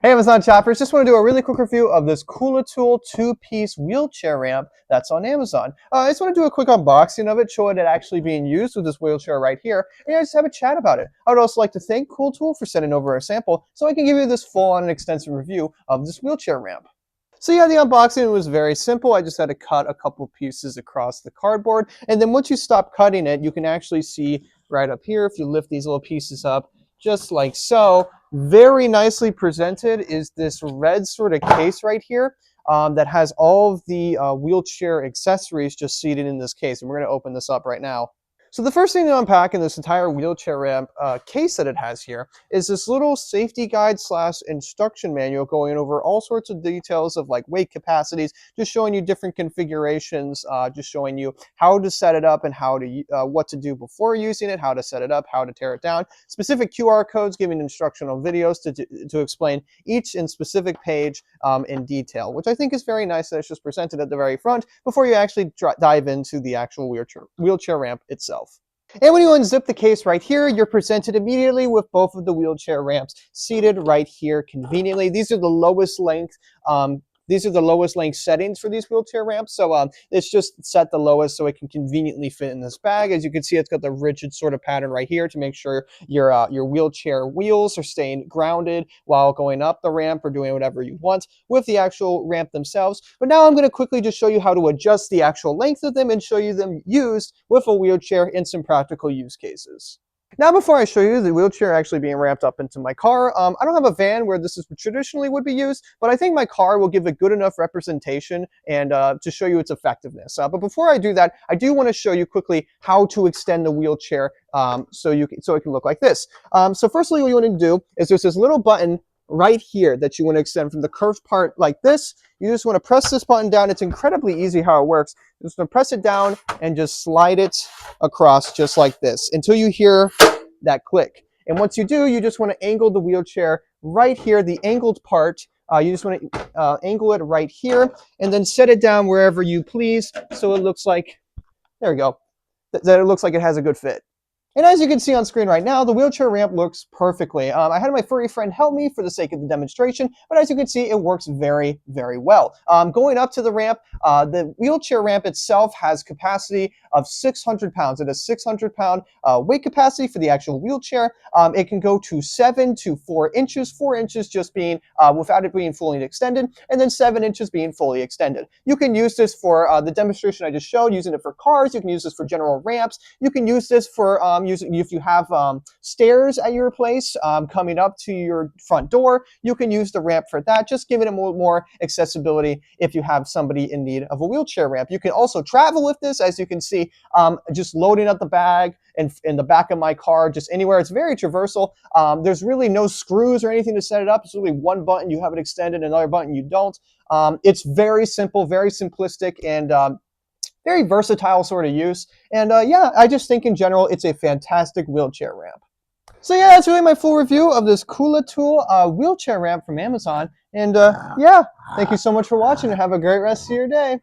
Hey Amazon shoppers, just want to do a really quick review of this KOLOTOOL 2-piece wheelchair ramp that's on Amazon. I just want to do a quick unboxing of it, show it actually being used with this wheelchair right here, and just have a chat about it. I would also like to thank KOLOTOOL for sending over a sample so I can give you this full-on and extensive review of this wheelchair ramp. So yeah, the unboxing was very simple. I just had to cut a couple pieces across the cardboard, and then once you stop cutting it, you can actually see right up here, if you lift these little pieces up, just like so, very nicely presented is this red sort of case right here that has all of the wheelchair accessories just seated in this case. And we're going to open this up right now. So the first thing to unpack in this entire wheelchair ramp case that it has here is this little safety guide / instruction manual going over all sorts of details of like weight capacities, just showing you different configurations, just showing you how to set it up and how to what to do before using it, how to set it up, how to tear it down, specific QR codes giving instructional videos to explain each and specific page in detail, which I think is very nice that it's just presented at the very front before you actually dive into the actual wheelchair ramp itself. And when you unzip the case right here, you're presented immediately with both of the wheelchair ramps seated right here conveniently. These are the lowest length settings for these wheelchair ramps. So it's just set the lowest so it can conveniently fit in this bag. As you can see, it's got the rigid sort of pattern right here to make sure your wheelchair wheels are staying grounded while going up the ramp or doing whatever you want with the actual ramp themselves. But now I'm going to quickly just show you how to adjust the actual length of them and show you them used with a wheelchair in some practical use cases. Now, before I show you the wheelchair actually being ramped up into my car, I don't have a van where this is traditionally would be used, but I think my car will give a good enough representation and to show you its effectiveness. But before I do that, I do want to show you quickly how to extend the wheelchair so it can look like this. So firstly, what you want to do is there's this little button right here that you want to extend from the curved part like this. You just want to press this button down. It's incredibly easy how it works. You just want to press it down and just slide it across just like this until you hear that click. And once you do, you just want to angle the wheelchair right here, the angled part. You just want to angle it right here and then set it down wherever you please so it looks like, there we go, that it looks like it has a good fit. And as you can see on screen right now, the wheelchair ramp looks perfectly. I had my furry friend help me for the sake of the demonstration, but as you can see, it works very, very well. Going up to the ramp, the wheelchair ramp itself has capacity of 600 pounds. It has 600-pound weight capacity for the actual wheelchair. It can go to 7 to 4 inches, 4 inches just being without it being fully extended, and then 7 inches being fully extended. You can use this for the demonstration I just showed, using it for cars. You can use this for general ramps. You can use this for if you have stairs at your place coming up to your front door, you can use the ramp for that, just giving it more accessibility if you have somebody in need of a wheelchair ramp. You can also travel with this, as you can see, just loading up the bag and in the back of my car, just anywhere. It's very traversal. There's really no screws or anything to set it up. It's really one button, you have it extended, another button you don't. It's very simple, very simplistic, and very versatile sort of use. And yeah, I just think in general, it's a fantastic wheelchair ramp. So yeah, that's really my full review of this KOLOTOOL wheelchair ramp from Amazon. And yeah, thank you so much for watching and have a great rest of your day.